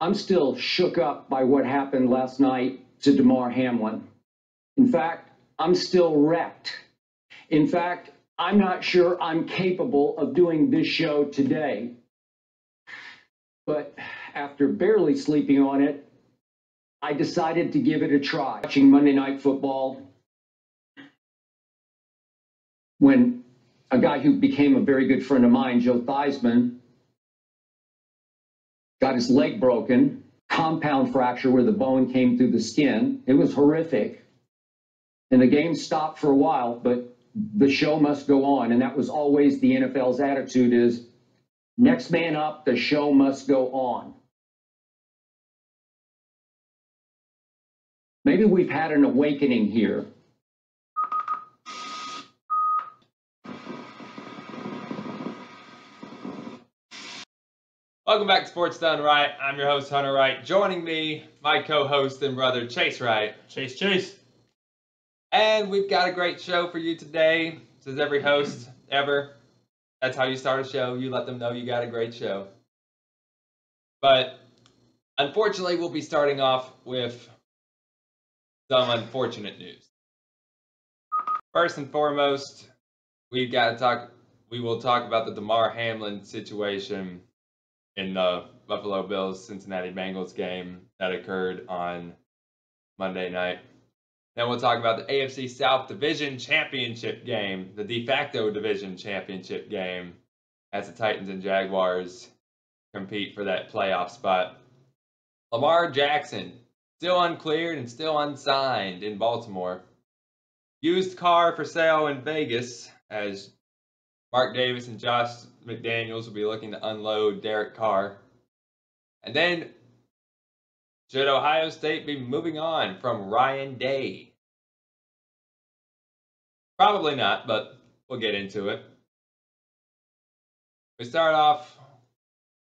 I'm still shook up by what happened last night to Damar Hamlin. In fact, I'm still wrecked. In fact, I'm not sure I'm capable of doing this show today. But after barely sleeping on it, I decided to give it a try. Watching Monday Night Football, when a guy who became a very good friend of mine, Joe Theismann, got his leg broken, compound fracture where the bone came through the skin. It was horrific. And the game stopped for a while, but the show must go on. And that was always the NFL's attitude is, next man up, the show must go on. Maybe we've had an awakening here. Welcome back to Sports Done Right. I'm your host, Hunter Wright. Joining me, my co-host and brother, Chase Wright. Chase. And we've got a great show for you today. Says every host ever. That's how you start a show. You let them know you got a great show. But unfortunately, we'll be starting off with some unfortunate news. First and foremost, we will talk about the Damar Hamlin situation in the Buffalo Bills-Cincinnati Bengals game that occurred on Monday night. Then we'll talk about the AFC South Division championship game, the de facto division championship game, as the Titans and Jaguars compete for that playoff spot. Lamar Jackson, still uncleared and still unsigned in Baltimore. Used Carr for sale in Vegas, as Mark Davis and Josh McDaniels will be looking to unload Derek Carr. And then, should Ohio State be moving on from Ryan Day? Probably not, but we'll get into it. We start off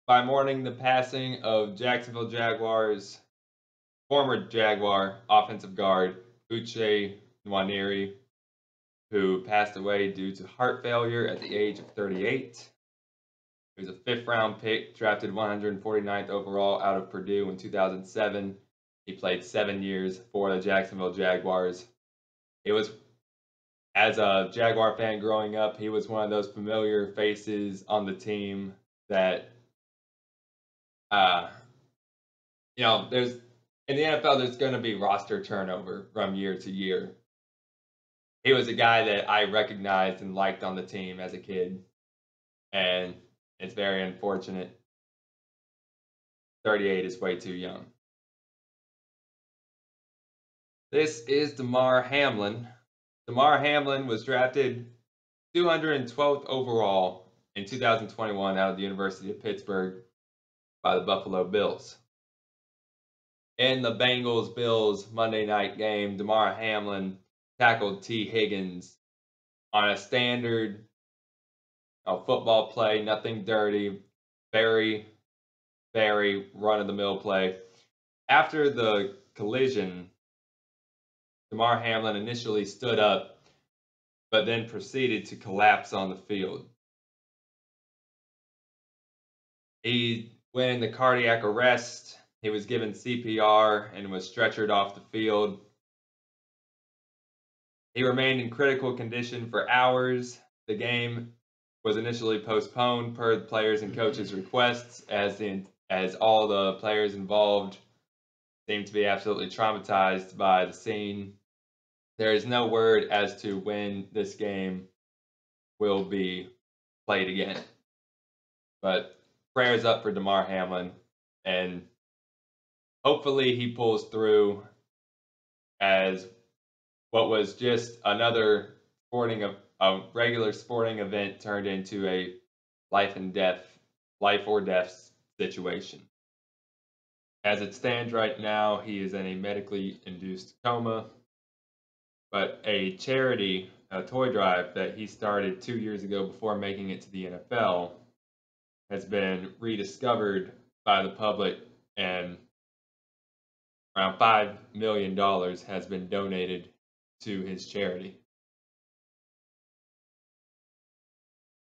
by mourning the passing of Jacksonville Jaguars' former Jaguar offensive guard, Uche Nwaneri, who passed away due to heart failure at the age of 38. He was a fifth-round pick, drafted 149th overall out of Purdue in 2007. He played 7 years for the Jacksonville Jaguars. It was, as a Jaguar fan growing up, he was one of those familiar faces on the team that, there's in the NFL, there's going to be roster turnover from year to year. He was a guy that I recognized and liked on the team as a kid, and it's very unfortunate. 38 is way too young. This is Damar Hamlin. Damar Hamlin was drafted 212th overall in 2021 out of the University of Pittsburgh by the Buffalo Bills. In the Bengals-Bills Monday night game, Damar Hamlin tackled T. Higgins on a standard football play, nothing dirty, very, very run-of-the-mill play. After the collision, Damar Hamlin initially stood up, but then proceeded to collapse on the field. He went into cardiac arrest. He was given CPR and was stretchered off the field. He remained in critical condition for hours. The game was initially postponed per the players' and coaches' requests, as all the players involved seemed to be absolutely traumatized by the scene. There is no word as to when this game will be played again. But prayers up for Damar Hamlin, and hopefully he pulls through as what was just another a regular sporting event turned into a life or death situation. As it stands right now, he is in a medically induced coma, but a charity, a toy drive that he started 2 years ago before making it to the NFL has been rediscovered by the public, and around $5 million has been donated to his charity.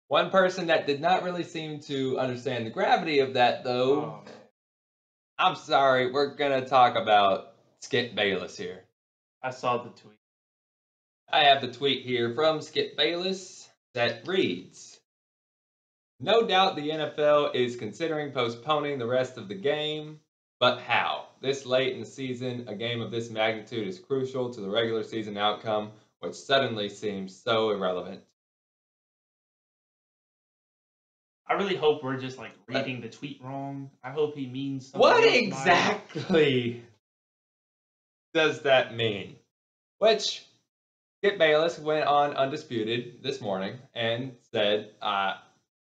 One person that did not really seem to understand the gravity of that, though, I'm sorry, we're gonna talk about Skip Bayless here. I saw the tweet. I have the tweet here from Skip Bayless that reads, "No doubt the NFL is considering postponing the rest of the game, but how? This late in the season, a game of this magnitude is crucial to the regular season outcome, which suddenly seems so irrelevant." I really hope we're just like reading the tweet wrong. I hope he means something What else by it. exactly does that mean? Which Skip Bayless went on Undisputed this morning and said that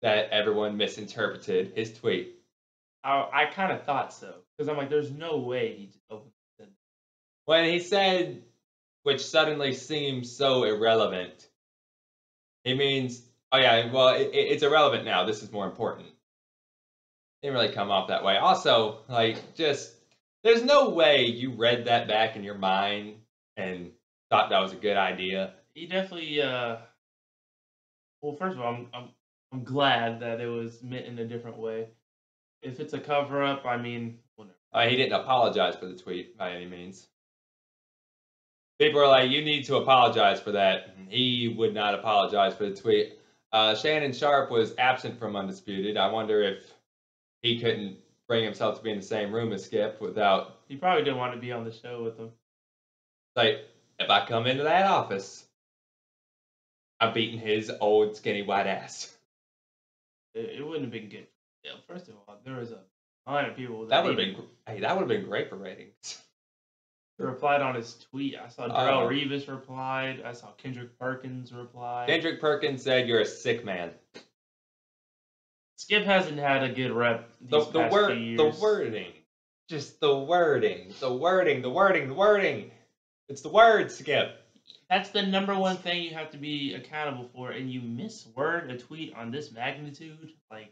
everyone misinterpreted his tweet. I kind of thought so because I'm like, there's no way he just opened it. When he said, which suddenly seems so irrelevant, he means, oh yeah, well, it's irrelevant now. This is more important. Didn't really come off that way. Also, like, just, there's no way you read that back in your mind and thought that was a good idea. He definitely. Well, first of all, I'm glad that it was meant in a different way. If it's a cover up, I mean, whatever. He didn't apologize for the tweet by any means. People are like, you need to apologize for that. He would not apologize for the tweet. Shannon Sharp was absent from Undisputed. I wonder if he couldn't bring himself to be in the same room as Skip without... He probably didn't want to be on the show with him. Like, if I come into that office, I'm beating his old skinny white ass. It wouldn't have been good. Yeah, first of all, there was a line of people That would have been great for ratings. Replied on his tweet. I saw Darrell Revis replied. I saw Kendrick Perkins reply. Kendrick Perkins said, "You're a sick man." Skip hasn't had a good rep these past few years. The wording. Just the wording. The wording. It's the word, Skip. That's the number one thing you have to be accountable for, and you misword a tweet on this magnitude. Like,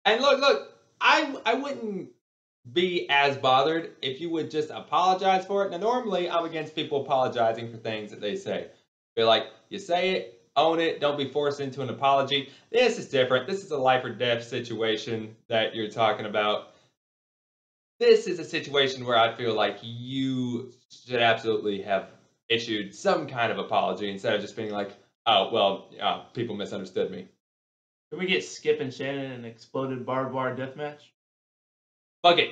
and look, I wouldn't be as bothered if you would just apologize for it. Now, normally, I'm against people apologizing for things that they say. Be like, you say it, own it, don't be forced into an apology. This is different. This is a life or death situation that you're talking about. This is a situation where I feel like you should absolutely have issued some kind of apology instead of just being like, oh, well, people misunderstood me. Can we get Skip and Shannon an exploded barbed wire death match? Fuck it.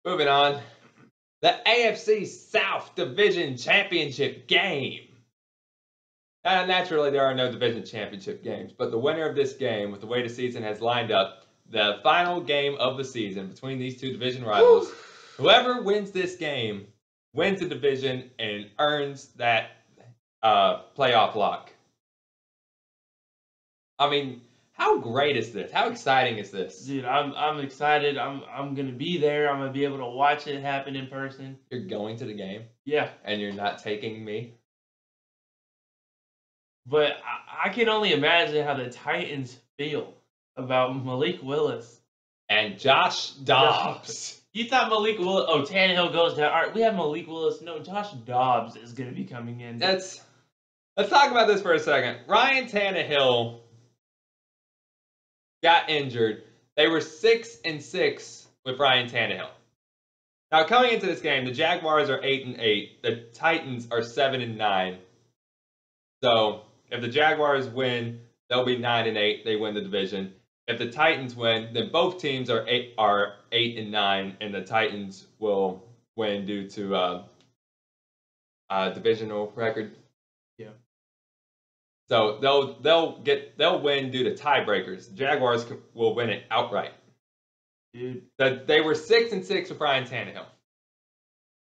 Moving on. The AFC South Division Championship game. Naturally, there are no division championship games, but the winner of this game, with the way the season has lined up, the final game of the season between these two division rivals, whoever wins this game wins the division and earns that playoff lock. I mean, how great is this? How exciting is this? Dude, I'm excited. I'm gonna be there. I'm gonna be able to watch it happen in person. You're going to the game? Yeah. And you're not taking me? But I can only imagine how the Titans feel about Malik Willis. And Josh Dobbs. You thought Malik Willis... Oh, Tannehill goes down. All right, we have Malik Willis. No, Josh Dobbs is going to be coming in. Let's talk about this for a second. Ryan Tannehill got injured. They were 6-6 with Ryan Tannehill. Now, coming into this game, the Jaguars are 8-8. The Titans are 7-9. So, if the Jaguars win, they'll be 9-8. They win the division. If the Titans win, then both teams are 8-9, and the Titans will win due to divisional record. Yeah. So they'll win due to tiebreakers. The Jaguars will win it outright. Dude, They were 6-6 with Ryan Tannehill.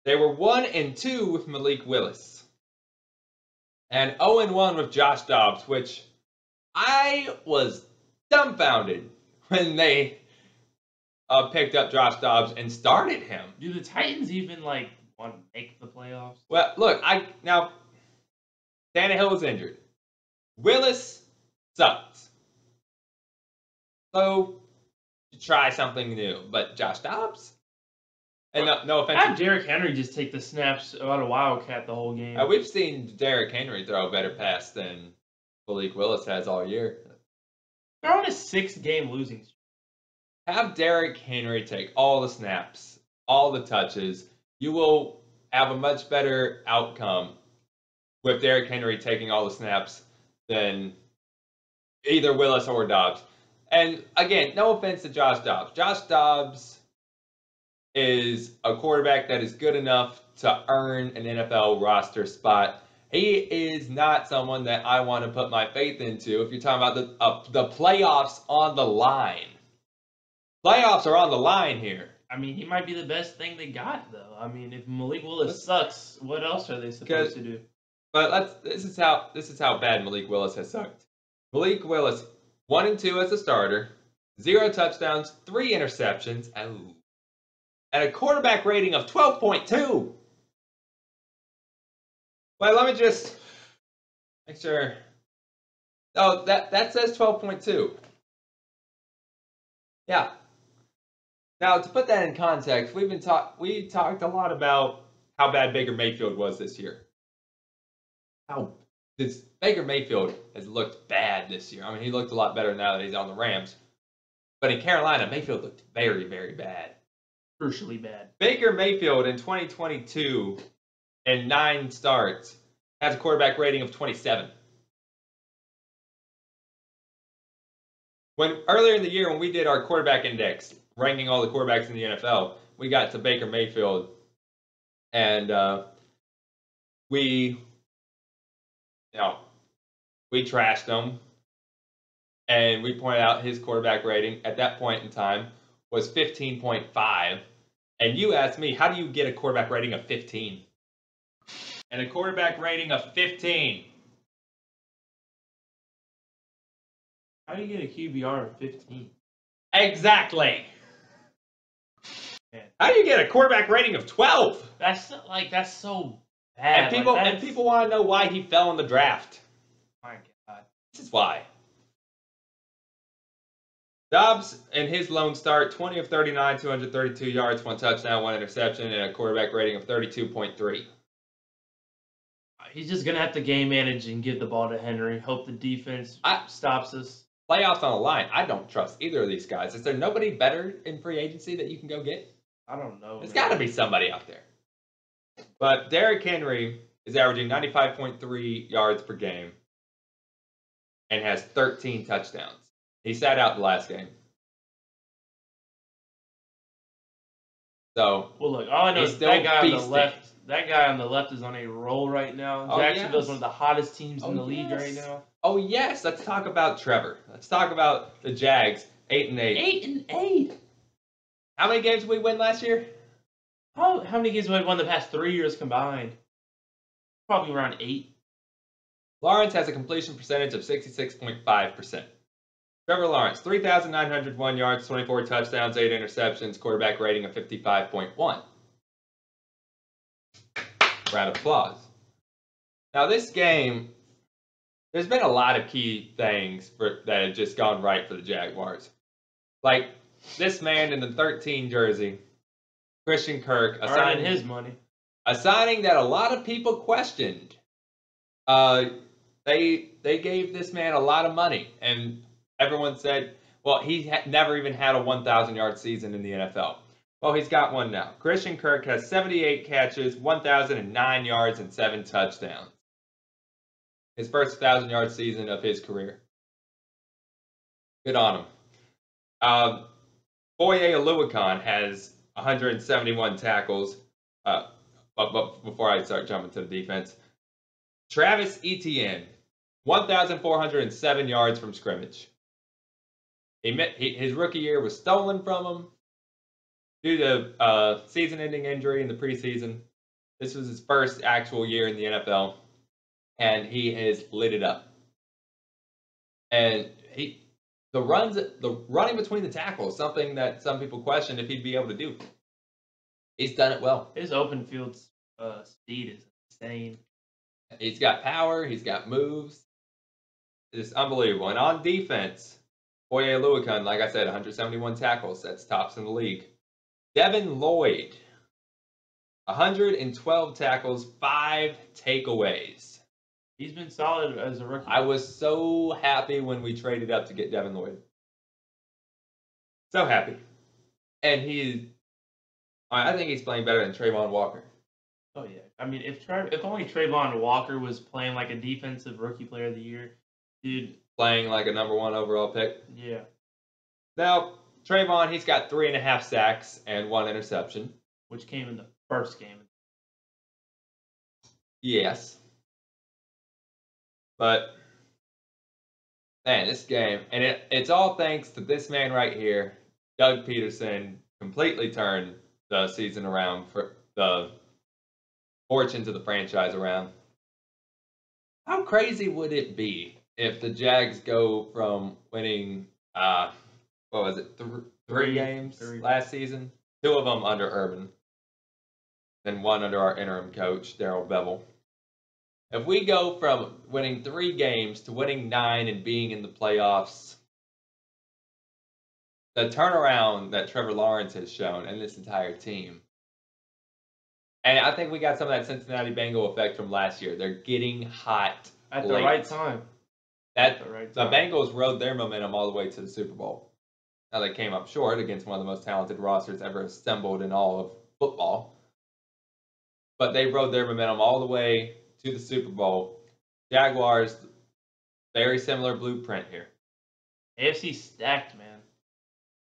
They were 1-2 with Malik Willis, and 0-1 with Josh Dobbs, which I was dumbfounded when they picked up Josh Dobbs and started him. Do the Titans even want to make the playoffs? Well, look, now Tannehill was injured. Willis sucks. So you try something new, but Josh Dobbs. And no offense. Have Derrick Henry just take the snaps out of Wildcat the whole game? We've seen Derrick Henry throw a better pass than Malik Willis has all year. They're on a 6-game losing streak. have Derrick Henry take all the snaps, all the touches. You will have a much better outcome with Derrick Henry taking all the snaps than either Willis or Dobbs. And again, no offense to Josh Dobbs. Josh Dobbs is a quarterback that is good enough to earn an NFL roster spot. He is not someone that I want to put my faith into if you're talking about the playoffs on the line. Playoffs are on the line here. I mean, he might be the best thing they got, though. I mean, if Malik Willis sucks, what else are they supposed to do? But this is how bad Malik Willis has sucked. Malik Willis 1-2 as a starter, 0 touchdowns, 3 interceptions, and a quarterback rating of 12.2. Well, let me just make sure. Oh, that says 12.2. Yeah. Now, to put that in context, we talked a lot about how bad Baker Mayfield was this year. Baker Mayfield has looked bad this year. I mean, he looked a lot better now that he's on the Rams. But in Carolina, Mayfield looked very, very bad. Crucially bad. Baker Mayfield in 2022 and 9 starts has a quarterback rating of 27. Earlier in the year when we did our quarterback index, ranking all the quarterbacks in the NFL, we got to Baker Mayfield, and we trashed him, and we pointed out his quarterback rating at that point in time was 15.5. And you asked me, how do you get a quarterback rating of 15? And a quarterback rating of 15. How do you get a QBR of 15? Exactly. Man. How do you get a quarterback rating of 12? That's so bad. And people want to know why he fell in the draft. My God. This is why. Dobbs, in his lone start, 20 of 39, 232 yards, 1 touchdown, 1 interception, and a quarterback rating of 32.3. He's just going to have to game manage and give the ball to Henry. Hope the defense stops us. Playoffs on the line. I don't trust either of these guys. Is there nobody better in free agency that you can go get? I don't know. There's got to be somebody out there. But Derrick Henry is averaging 95.3 yards per game and has 13 touchdowns. He sat out the last game. So, well, look, all I know is that guy on the left. That guy on the left is on a roll right now. Jacksonville's one of the hottest teams in the league right now. Oh yes, let's talk about Trevor. Let's talk about the Jags. 8-8. 8-8. How many games did we win last year? How many games have we won the past 3 years combined? Probably around 8. Lawrence has a completion percentage of 66.5%. Trevor Lawrence, 3,901 yards, 24 touchdowns, 8 interceptions, quarterback rating of 55.1. Round of applause. Now this game, there's been a lot of key things that have just gone right for the Jaguars. Like this man in the 13 jersey, Christian Kirk, earning his money. A signing that a lot of people questioned. They gave this man a lot of money, and everyone said, well, he never even had a 1,000-yard season in the NFL. Well, he's got one now. Christian Kirk has 78 catches, 1,009 yards, and 7 touchdowns. His first 1,000-yard season of his career. Good on him. Boye Aluakon has 171 tackles. But before I start jumping to the defense, Travis Etienne, 1,407 yards from scrimmage. His rookie year was stolen from him due to season-ending injury in the preseason. This was his first actual year in the NFL, and he has lit it up. And the running between the tackles, something that some people questioned if he'd be able to do. He's done it well. His open field speed is insane. He's got power. He's got moves. It's unbelievable. And on defense, Boye Aluakon, like I said, 171 tackles. That's tops in the league. Devin Lloyd, 112 tackles, 5 takeaways. He's been solid as a rookie. I was so happy when we traded up to get Devin Lloyd. So happy. And I think he's playing better than Trayvon Walker. Oh yeah, I mean, if only Trayvon Walker was playing like a defensive rookie player of the year, dude. Playing like a #1 overall pick. Yeah. Now, Trayvon, he's got 3.5 sacks and 1 interception. Which came in the first game. Yes. But, man, this game, and it's all thanks to this man right here, Doug Peterson, completely turned the season around, for the fortunes of the franchise around. How crazy would it be if the Jags go from winning, what was it, three games last season? 2 of them under Urban, and 1 under our interim coach, Darrell Bevel. If we go from winning 3 games to winning 9 and being in the playoffs, the turnaround that Trevor Lawrence has shown and this entire team. And I think we got some of that Cincinnati Bengal effect from last year. They're getting hot at the right time. The Bengals rode their momentum all the way to the Super Bowl. Now they came up short against one of the most talented rosters ever assembled in all of football. But they rode their momentum all the way to the Super Bowl. Jaguars, very similar blueprint here. AFC stacked, man.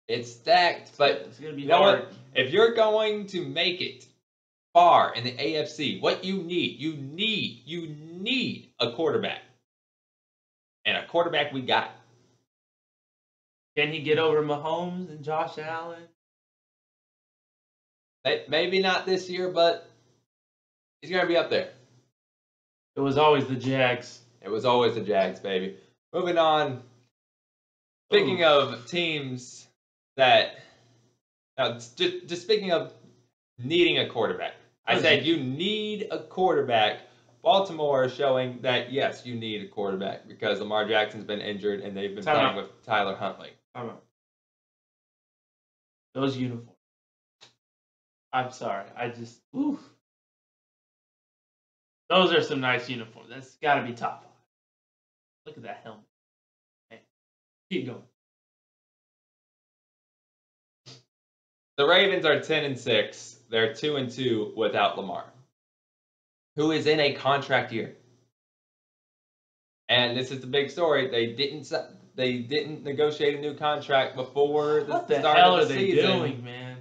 It's stacked, but it's gonna be you know hard. what? If you're going to make it far in the AFC, what you need a quarterback. And a quarterback we got. Can he get over Mahomes and Josh Allen? Maybe not this year, but he's going to be up there. It was always the Jags. It was always the Jags, baby. Moving on. Speaking of teams that... Now, just speaking of needing a quarterback. I said you need a quarterback. Baltimore is showing that, yes, you need a quarterback because Lamar Jackson's been injured and they've been playing with Tyler Huntley. Those uniforms. I'm sorry. Oof. Those are some nice uniforms. That's got to be top 5. Look at that helmet. Man. Keep going. The Ravens are 10-6. They're 2-2 without Lamar, who is in a contract year. And this is the big story. They didn't negotiate a new contract before the start of the season. What the hell are they doing, man?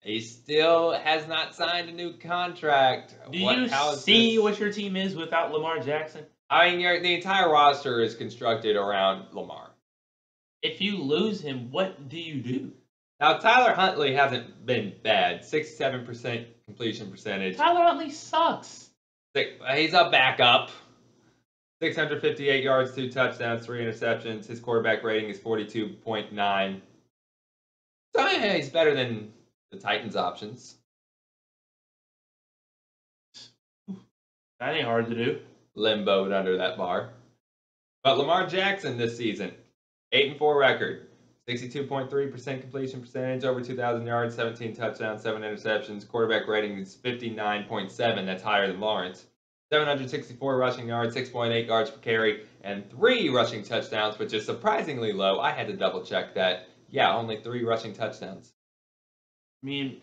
He still has not signed a new contract. Do you see what your team is without Lamar Jackson? I mean, the entire roster is constructed around Lamar. If you lose him, what do you do? Now, Tyler Huntley hasn't been bad. 67% completion percentage. Tyler Huntley sucks. He's a backup. 658 yards, 2 touchdowns, 3 interceptions. His quarterback rating is 42.9. So yeah, he's better than the Titans' options. That ain't hard to do. Limboed under that bar. But Lamar Jackson this season, 8-4 record. 62.3% completion percentage, over 2,000 yards, 17 touchdowns, 7 interceptions. Quarterback rating is 59.7. That's higher than Lawrence. 764 rushing yards, 6.8 yards per carry, and 3 rushing touchdowns, which is surprisingly low. I had to double check that. Yeah, only 3 rushing touchdowns. I mean,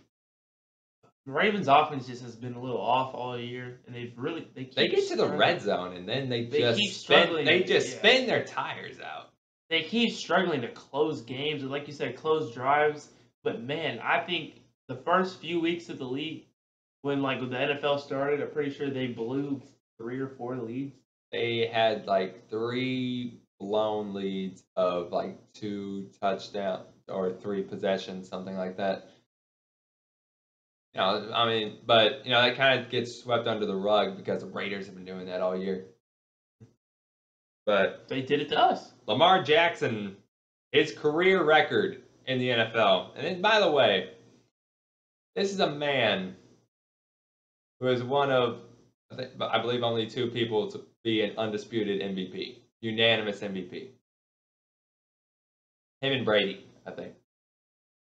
the Ravens' offense just has been a little off all year, and they get to the red zone, and then they just spin their tires out. They keep struggling to close games, and like you said, close drives. But man, I think the first few weeks of the league, when the NFL started, I'm pretty sure they blew 3 or 4 leads. They had 3 blown leads of 2 touchdowns or 3 possessions, something like that. I mean, but that kind of gets swept under the rug because the Raiders have been doing that all year. But they did it to us. Lamar Jackson, his career record in the NFL. And then, by the way, this is a man who is one of, I believe, only 2 people to be an undisputed MVP, unanimous MVP. Him and Brady, I think,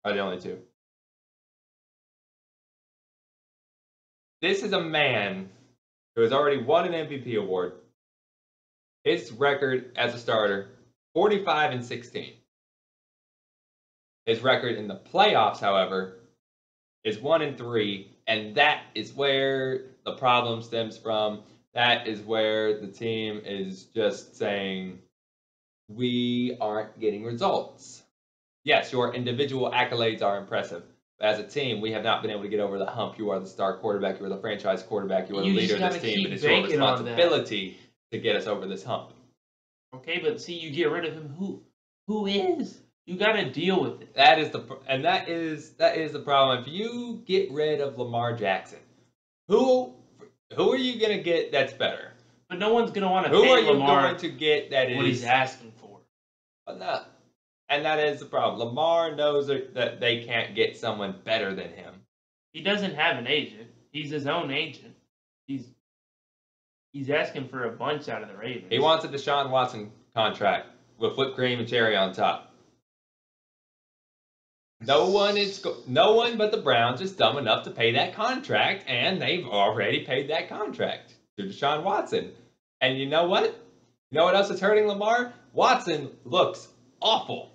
are the only 2. This is a man who has already won an MVP award. His record as a starter, 45-16. His record in the playoffs, however, is 1-3, and that is where the problem stems from. That is where the team is just saying, we aren't getting results. Yes, your individual accolades are impressive. But as a team, we have not been able to get over the hump. You are the star quarterback. You are the franchise quarterback. You are the leader of this team. And it's your responsibility to get us over this hump. Okay, but see, you get rid of him. Who is? You got to deal with it. That is the problem. If you get rid of Lamar Jackson, who are you gonna get that's better? But no one's gonna want to pay Lamar. Who are you going to get that what he's asking for? No. And that is the problem. Lamar knows that they can't get someone better than him. He doesn't have an agent. He's his own agent. He's asking for a bunch out of the Ravens. He wants a Deshaun Watson contract with whipped cream and cherry on top. No one but the Browns is dumb enough to pay that contract, and they've already paid that contract to Deshaun Watson. And you know what? You know what else is hurting Lamar? Watson looks awful.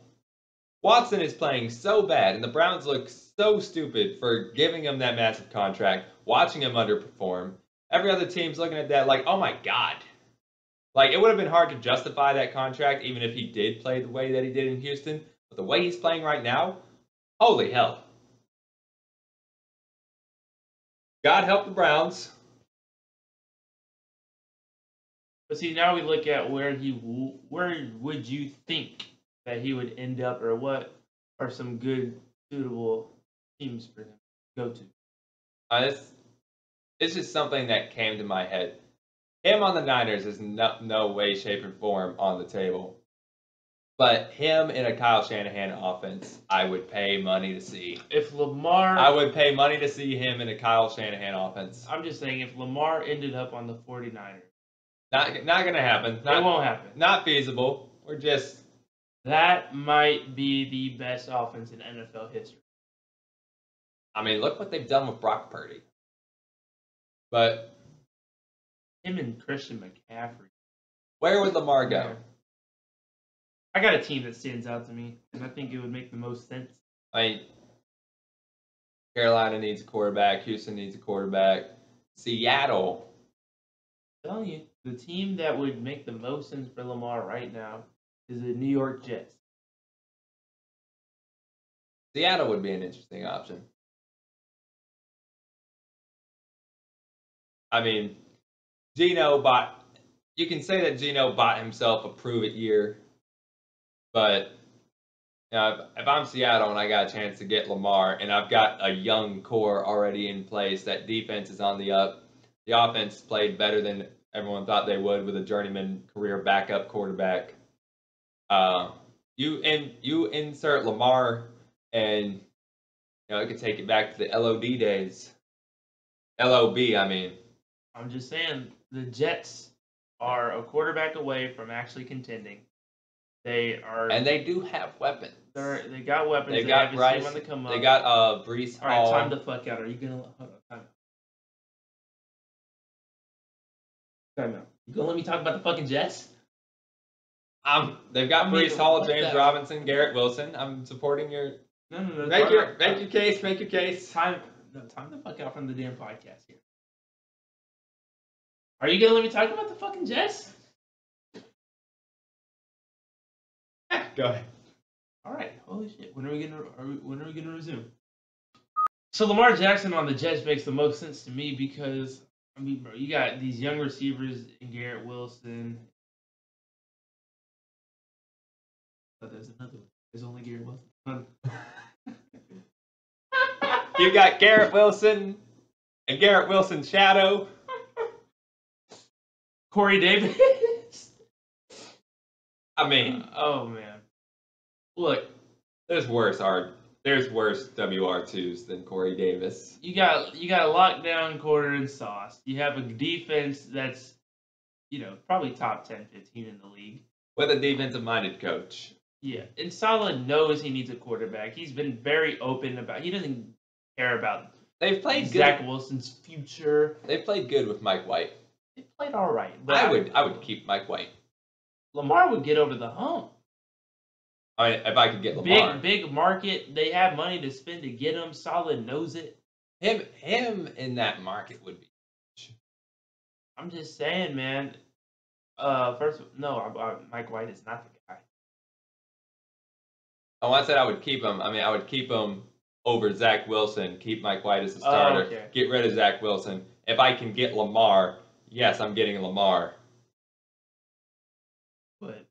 Watson is playing so bad, and the Browns look so stupid for giving him that massive contract, watching him underperform. Every other team's looking at that like, oh my God. Like, it would have been hard to justify that contract even if he did play the way that he did in Houston. But the way he's playing right now, holy hell. God help the Browns. But see, now we look at where would you think that he would end up, or what are some good, suitable teams for him to go to? It's just something that came to my head. Him on the Niners is no way, shape, or form on the table. But him in a Kyle Shanahan offense, I would pay money to see. I would pay money to see him in a Kyle Shanahan offense. I'm just saying, if Lamar ended up on the 49ers. Not going to happen. It won't happen. Not feasible. That might be the best offense in NFL history. I mean, look what they've done with Brock Purdy. But him and Christian McCaffrey. Where would Lamar go? Yeah. I got a team that stands out to me, and I think it would make the most sense. I mean, Carolina needs a quarterback. Houston needs a quarterback. Seattle. I'm telling you, the team that would make the most sense for Lamar right now is the New York Jets. Seattle would be an interesting option. I mean, you can say that Geno bought himself a prove-it year, but you know, if I'm Seattle and I got a chance to get Lamar and I've got a young core already in place, that defense is on the up, the offense played better than everyone thought they would with a journeyman career backup quarterback. You insert Lamar, and it could take it back to the LOD days. LOB, I mean. I'm just saying, the Jets are a quarterback away from actually contending. And they do have weapons. They got weapons. They got Bryce. On the come up. They got Breece Hall. All right, time the fuck out. Are you gonna hold on? Time out. You gonna let me talk about the fucking Jets? They've got Breece Hall, James Robinson, Garrett Wilson. I'm supporting your. No. Make your case. Make your case. Time the fuck out from the damn podcast here. Are you gonna let me talk about the fucking Jets? Go ahead. All right. Holy shit. When are we gonna resume? So Lamar Jackson on the Jets makes the most sense to me because bro, you got these young receivers in Garrett Wilson. Oh, there's another one. There's only Garrett Wilson. You got Garrett Wilson and Garrett Wilson's shadow. Corey Davis. I mean, oh man. Look, there's worse WR2s than Corey Davis. You got a lockdown quarter and sauce. You have a defense that's, probably top 10, 15 in the league. With a defensive-minded coach. Yeah, and Saleh knows he needs a quarterback. He's been very open about. He doesn't care about. They've played Zach Wilson's future. They've played good with Mike White. They played all right. But I would keep Mike White. Lamar would get over the hump. I mean, if I could get Lamar. Big market. They have money to spend to get him. Solid knows it. Him in that market would be. I'm just saying, man. Mike White is not the guy. Oh, I said I would keep him. I mean, I would keep him over Zach Wilson. Keep Mike White as a starter. Okay. Get rid of Zach Wilson. If I can get Lamar, yes, I'm getting Lamar. But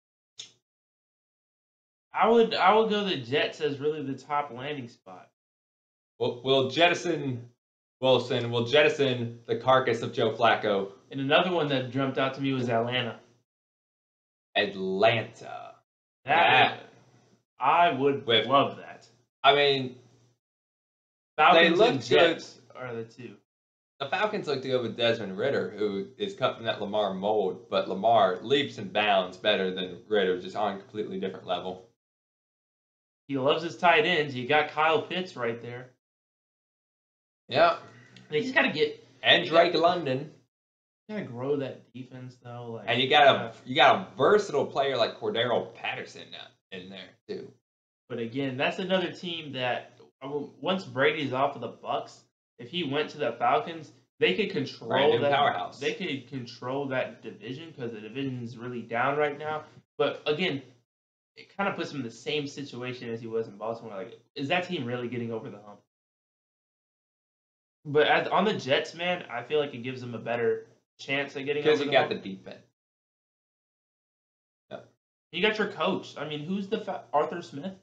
I would go the Jets as really the top landing spot. We'll jettison Wilson. We'll jettison the carcass of Joe Flacco. And another one that jumped out to me was Atlanta. I would love that. I mean, Falcons and Jets are the two. The Falcons look good with Desmond Ridder, who is cut from that Lamar mold, but Lamar leaps and bounds better than Ridder, just on a completely different level. He loves his tight ends. You got Kyle Pitts right there. Yeah. They just got to get... And Drake London. You got to grow that defense, though. And you got a versatile player like Cordero Patterson in there, too. But again, that's another team that, once Brady's off of the Bucs, if he went to the Falcons, they could control that powerhouse. They could control that division because the division is really down right now. But again, it kind of puts him in the same situation as he was in Baltimore. Like, is that team really getting over the hump? But on the Jets, man, I feel like it gives them a better chance at getting over the hump. Because you got the defense. Yeah. You got your coach. I mean, who's the Arthur Smith?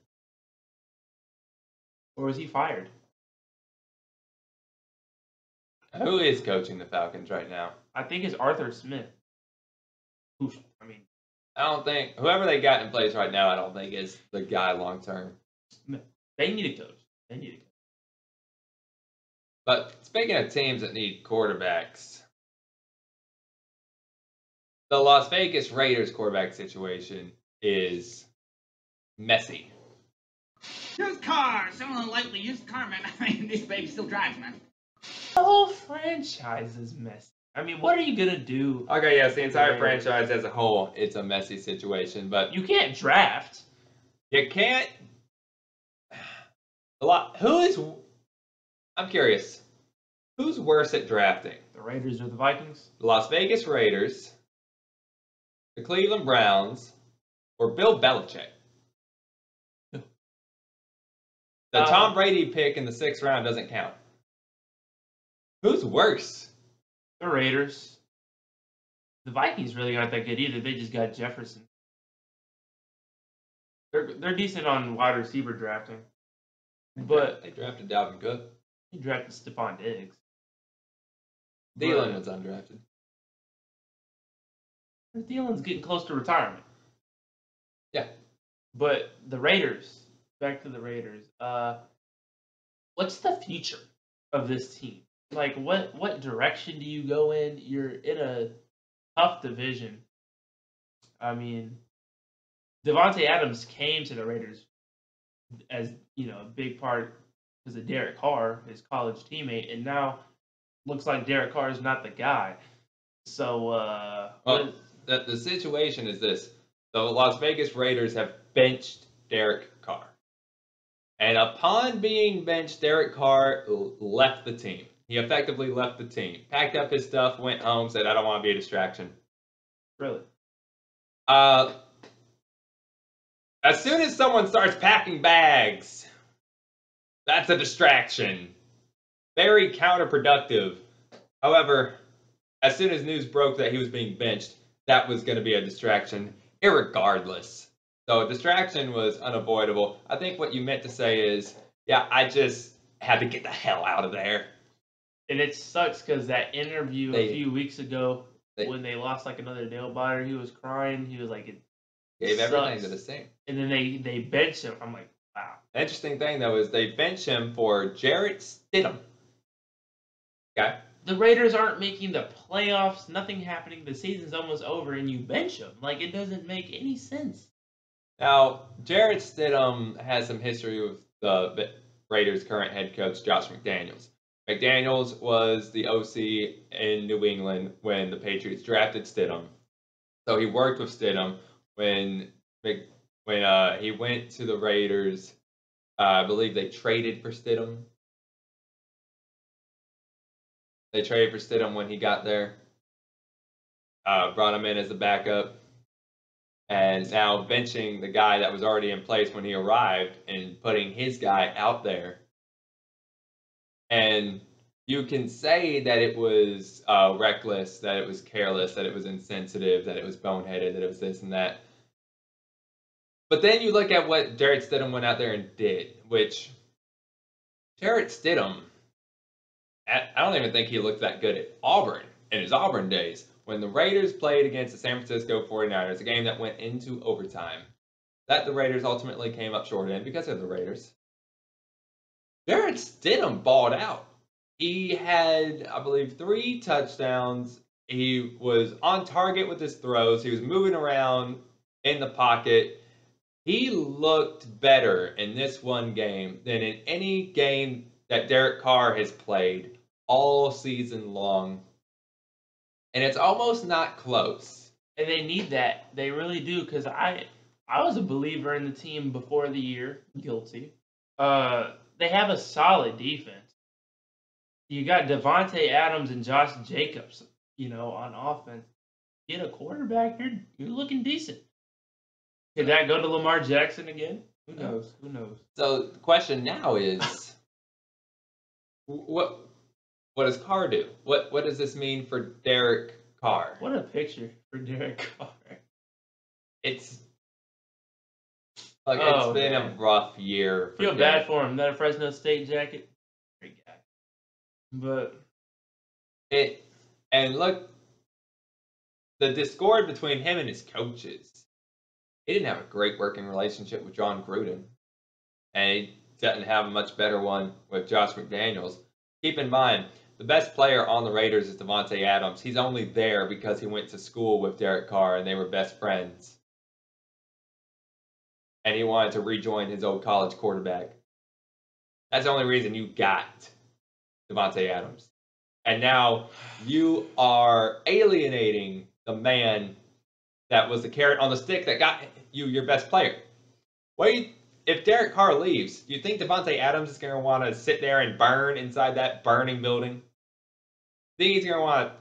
Or was he fired? Who is coaching the Falcons right now? I think it's Arthur Smith. I don't think whoever they got in place right now, I don't think is the guy long term. They need a coach. But speaking of teams that need quarterbacks, the Las Vegas Raiders quarterback situation is messy. Use Carr. Someone likely use Carr, man. I mean, this baby still drives, man. The whole franchise is messy. I mean, what are you gonna do? Okay, yes, the entire franchise as a whole, it's a messy situation, but you can't draft. You can't. I'm curious. Who's worse at drafting? The Raiders or the Vikings? The Las Vegas Raiders, the Cleveland Browns, or Bill Belichick? The Tom Brady pick in the 6th round doesn't count. Who's worse? The Raiders. The Vikings really aren't that good either. They just got Jefferson. They're decent on wide receiver drafting. But they drafted Dalvin Cook. He drafted Stephon Diggs. Thielen was undrafted. Thielen's getting close to retirement. Yeah. But the Raiders, back to the Raiders. What's the future of this team? Like, what direction do you go in? You're in a tough division. I mean, Devontae Adams came to the Raiders as, a big part because of Derek Carr, his college teammate, and now looks like Derek Carr is not the guy. So, the situation is this. The Las Vegas Raiders have benched Derek Carr. And upon being benched, Derek Carr left the team. He effectively left the team. Packed up his stuff, went home, said, I don't want to be a distraction. Really? As soon as someone starts packing bags, that's a distraction. Very counterproductive. However, as soon as news broke that he was being benched, that was going to be a distraction, irregardless. So a distraction was unavoidable. I think what you meant to say is, yeah, I just had to get the hell out of there. And it sucks because that interview a few weeks ago when they lost like another nail biter, he was crying. He was like, it gave sucks. Everything to the team. And then they benched him. I'm like, wow. The interesting thing, though, is they benched him for Jarrett Stidham. Okay? The Raiders aren't making the playoffs. Nothing happening. The season's almost over, and you bench him. Like, it doesn't make any sense. Now, Jarrett Stidham has some history with the Raiders' current head coach, Josh McDaniels. McDaniels was the OC in New England when the Patriots drafted Stidham. So he worked with Stidham when when he went to the Raiders. I believe they traded for Stidham. They traded for Stidham when he got there. Brought him in as a backup. And now benching the guy that was already in place when he arrived and putting his guy out there. And you can say that it was reckless, that it was careless, that it was insensitive, that it was boneheaded, that it was this and that. But then you look at what Jarrett Stidham went out there and did, which Jarrett Stidham, I don't even think he looked that good at Auburn in his Auburn days. When the Raiders played against the San Francisco 49ers, a game that went into overtime, that the Raiders ultimately came up short in because of the Raiders, Jarrett Stidham balled out. He had, I believe, 3 touchdowns. He was on target with his throws. He was moving around in the pocket. He looked better in this one game than in any game that Derek Carr has played all season long. And it's almost not close. And they need that. They really do, because I was a believer in the team before the year. Guilty. They have a solid defense. You got Devontae Adams and Josh Jacobs, on offense. Get a quarterback, you're looking decent. Could that go to Lamar Jackson again? Who knows? Who knows? So the question now is, what does Carr do? What does this mean for Derek Carr? What a picture for Derek Carr. It's been a rough year. Feel bad for him. That a Fresno State jacket? Great guy. But look, the discord between him and his coaches. He didn't have a great working relationship with John Gruden, and he doesn't have a much better one with Josh McDaniels. Keep in mind, the best player on the Raiders is Devontae Adams. He's only there because he went to school with Derek Carr, and they were best friends. And he wanted to rejoin his old college quarterback. That's the only reason you got Devontae Adams. And now you are alienating the man that was the carrot on the stick that got you your best player. If Derek Carr leaves, do you think Devontae Adams is going to want to sit there and burn inside that burning building? I think he's going to want to.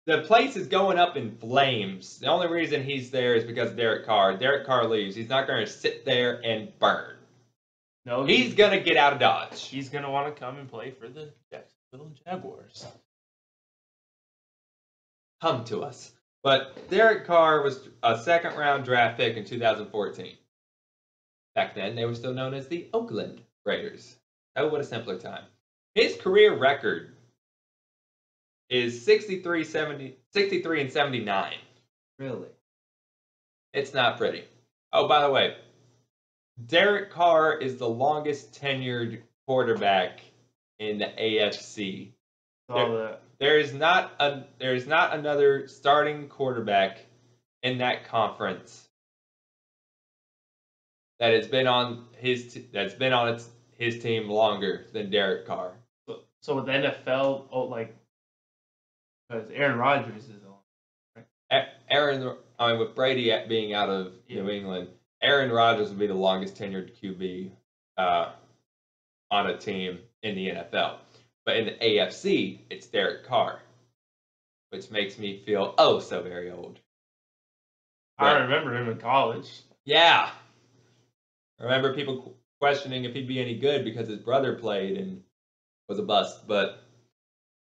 The place is going up in flames. The only reason he's there is because of Derek Carr. Derek Carr leaves. He's not going to sit there and burn. No, he's going to get out of Dodge. He's going to want to come and play for the Jacksonville Jaguars. Come to us. But Derek Carr was a second-round draft pick in 2014. Back then, they were still known as the Oakland Raiders. Oh, what a simpler time. His career record is 63 and 79. Really? It's not pretty. Oh, by the way, Derek Carr is the longest tenured quarterback in the AFC. There is not another starting quarterback in that conference that has been on his team longer than Derek Carr. So with the NFL, because Aaron Rodgers is on. Right? With Brady being out of New England, Aaron Rodgers would be the longest tenured QB on a team in the NFL. But in the AFC, it's Derek Carr, which makes me feel oh so very old. I remember him in college. Yeah. I remember people questioning if he'd be any good because his brother played and was a bust. But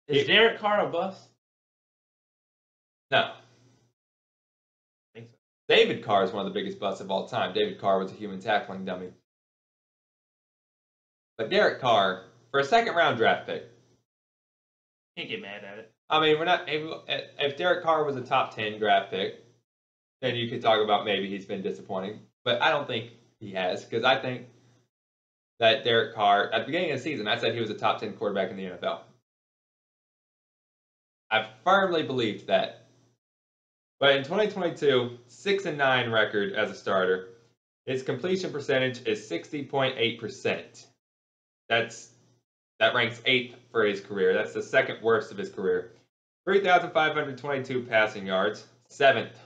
is Derek Carr a bust? No. I think so. David Carr is one of the biggest busts of all time. David Carr was a human tackling dummy. But Derek Carr, for a second-round draft pick. Can't get mad at it. I mean, we're not. If Derek Carr was a top 10 draft pick, then you could talk about maybe he's been disappointing. But I don't think he has, because I think that Derek Carr, at the beginning of the season, I said he was a top 10 quarterback in the NFL. I firmly believed that. But in 2022, 6-9 record as a starter. His completion percentage is 60.8%. That ranks 8th for his career. That's the second worst of his career. 3,522 passing yards, 7th.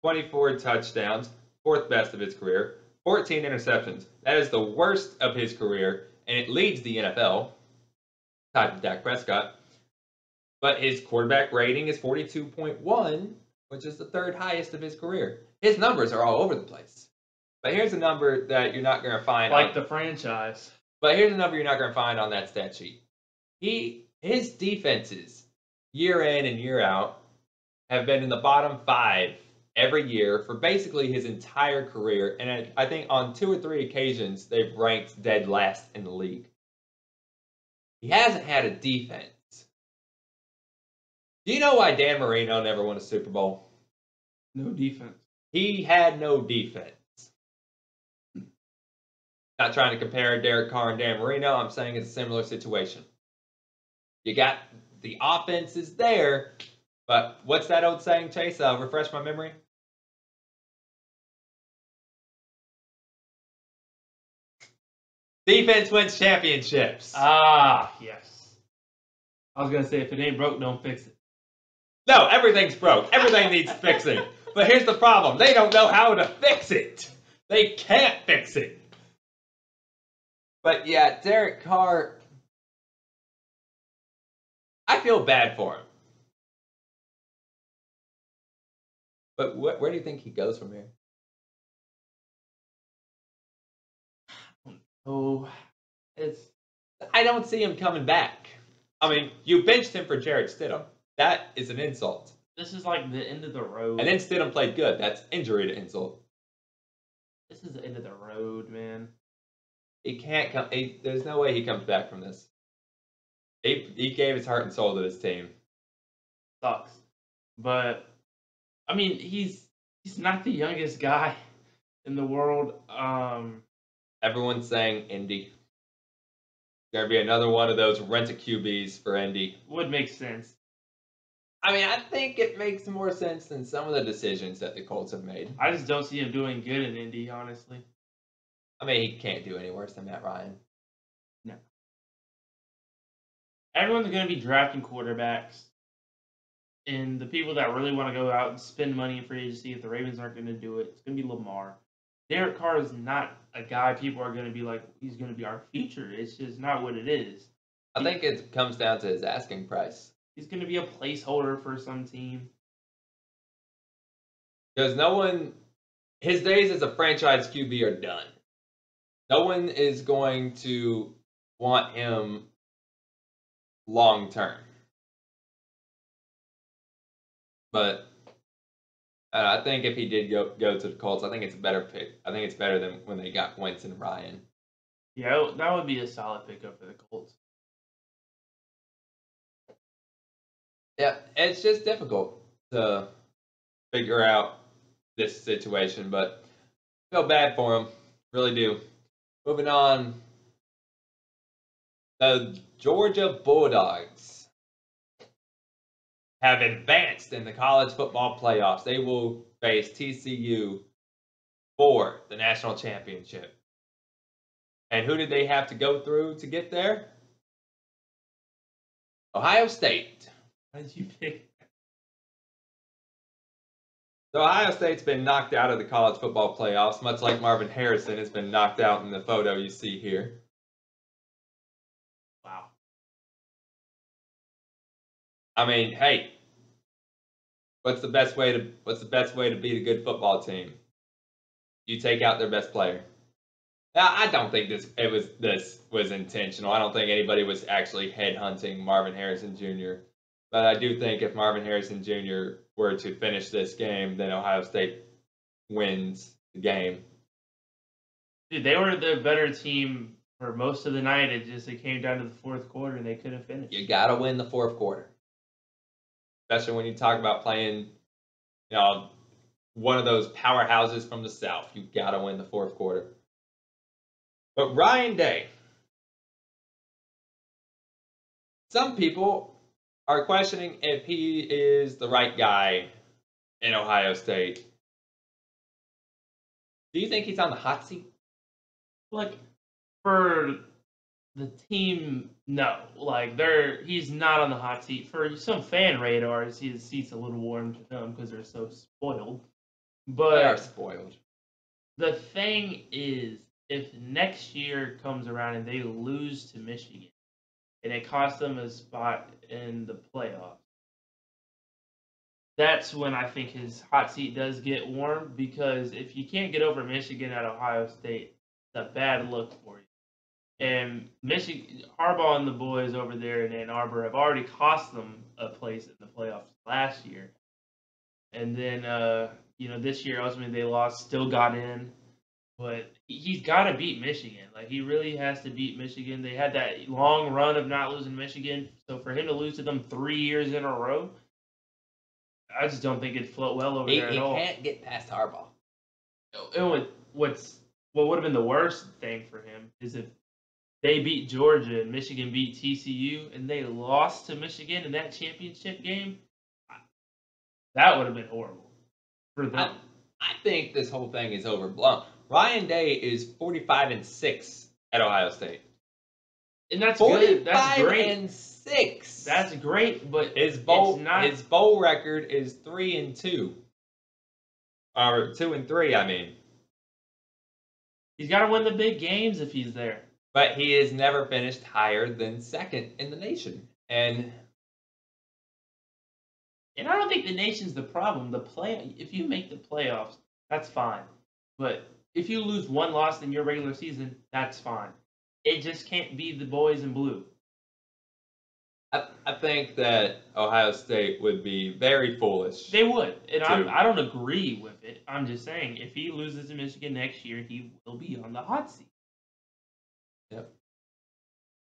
24 touchdowns, fourth best of his career, 14 interceptions. That is the worst of his career, and it leads the NFL, tied to Dak Prescott. But his quarterback rating is 42.1, which is the third highest of his career. His numbers are all over the place. But here's a number that you're not going to find. Like the franchise. But here's a number you're not going to find on that stat sheet. His defenses, year in and year out, have been in the bottom 5 every year for basically his entire career. And I think on 2 or 3 occasions, they've ranked dead last in the league. He hasn't had a defense. Do you know why Dan Marino never won a Super Bowl? No defense. He had no defense. Not trying to compare Derek Carr and Dan Marino. I'm saying it's a similar situation. You got the offense is there, but what's that old saying, Chase? Refresh my memory. Defense wins championships. Ah, yes. I was going to say, if it ain't broke, don't fix it. No, everything's broke. Everything needs fixing. But here's the problem. They don't know how to fix it. They can't fix it. But yeah, Derek Carr, I feel bad for him. But where do you think he goes from here? Oh, I don't see him coming back. I mean, you benched him for Jarrett Stidham. That is an insult. This is like the end of the road. And then Stidham played good. That's injury to insult. This is the end of the road, man. He can't come. There's no way he comes back from this. He gave his heart and soul to this team. Sucks. But, I mean, he's not the youngest guy in the world. Everyone's saying Indy. Going to be another one of those rent-a-QBs for Indy. Would make sense. I mean, I think it makes more sense than some of the decisions that the Colts have made. I just don't see him doing good in Indy, honestly. I mean, he can't do any worse than Matt Ryan. No. Everyone's going to be drafting quarterbacks. And the people that really want to go out and spend money in free agency, if the Ravens aren't going to do it, it's going to be Lamar. Derek Carr is not a guy people are going to be like, he's going to be our future. It's just not what it is. I think it comes down to his asking price. He's going to be a placeholder for some team. Because his days as a franchise QB are done. No one is going to want him long term. But I think if he did go to the Colts, I think it's a better pick. I think it's better than when they got Wentz and Ryan. Yeah, that would be a solid pickup for the Colts. Yeah, it's just difficult to figure out this situation, but I feel bad for him. Really do. Moving on. The Georgia Bulldogs have advanced in the college football playoffs. They will face TCU for the national championship. And who did they have to go through to get there? Ohio State. How did you pick? So Ohio State's been knocked out of the college football playoffs, much like Marvin Harrison has been knocked out in the photo you see here. Wow. I mean, hey, what's the best way to beat a good football team? You take out their best player. Now, I don't think this was intentional. I don't think anybody was actually headhunting Marvin Harrison Jr. But I do think if Marvin Harrison Jr. were to finish this game, then Ohio State wins the game. Dude, they were the better team for most of the night. It came down to the fourth quarter and they couldn't finish. You got to win the fourth quarter. Especially when you talk about playing, one of those powerhouses from the South. You got to win the fourth quarter. But Ryan Day. Some people are questioning if he is the right guy in Ohio State. Do you think he's on the hot seat? Like, for the team, no. Like, he's not on the hot seat. For some fan radars, his seat's a little warm to them because they're so spoiled. But They are spoiled. The thing is, if next year comes around and they lose to Michigan, and it costs them a spot in the playoffs, that's when I think his hot seat does get warm, because if you can't get over Michigan at Ohio State, it's a bad look for you. And Michigan, Harbaugh and the boys over there in Ann Arbor have already cost them a place in the playoffs last year. And then, this year, ultimately, they lost, still got in. But he's got to beat Michigan. Like, he really has to beat Michigan. They had that long run of not losing Michigan. So for him to lose to them 3 years in a row, I just don't think it'd float well over there at all. He can't get past Harbaugh. And what would have been the worst thing for him is if they beat Georgia and Michigan beat TCU and they lost to Michigan in that championship game. That would have been horrible for them. I think this whole thing is overblown. Ryan Day is 45-6 at Ohio State. And that's good. That's great. 45-6. That's great, but his bowl record is 3-2. Or 2-3, I mean. He's got to win the big games if he's there. But he has never finished higher than second in the nation. And I don't think the nation's the problem. If you make the playoffs, that's fine. But if you lose one loss in your regular season, that's fine. It just can't be the boys in blue. I think that Ohio State would be very foolish. They would. And I don't agree with it. I'm just saying, if he loses to Michigan next year, he will be on the hot seat. Yep.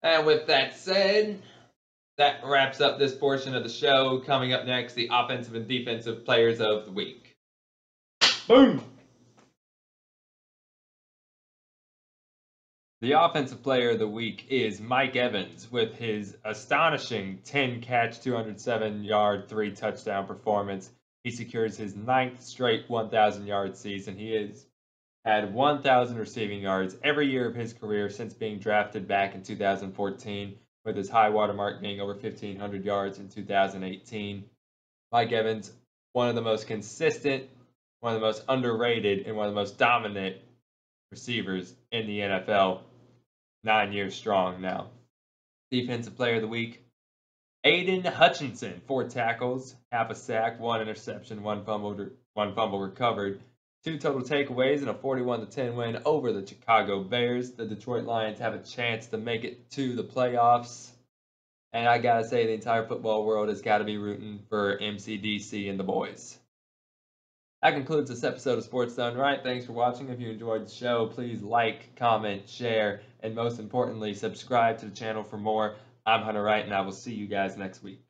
And with that said, that wraps up this portion of the show. Coming up next, the offensive and defensive players of the week. Boom! The offensive player of the week is Mike Evans with his astonishing 10-catch, 207-yard, 3-touchdown performance. He secures his 9th straight 1,000-yard season. He has had 1,000 receiving yards every year of his career since being drafted back in 2014, with his high watermark being over 1,500 yards in 2018. Mike Evans, one of the most consistent, one of the most underrated, and one of the most dominant receivers in the NFL. 9 years strong now. Defensive player of the week, Aiden Hutchinson, 4 tackles, half a sack, 1 interception, 1 fumble recovered, 2 total takeaways, and a 41-10 win over the Chicago Bears. The Detroit Lions have a chance to make it to the playoffs. And I gotta say, the entire football world has got to be rooting for MCDC and the boys. That concludes this episode of Sports Done Right. Thanks for watching. If you enjoyed the show, please like, comment, share, and most importantly, subscribe to the channel for more. I'm Hunter Wright, and I will see you guys next week.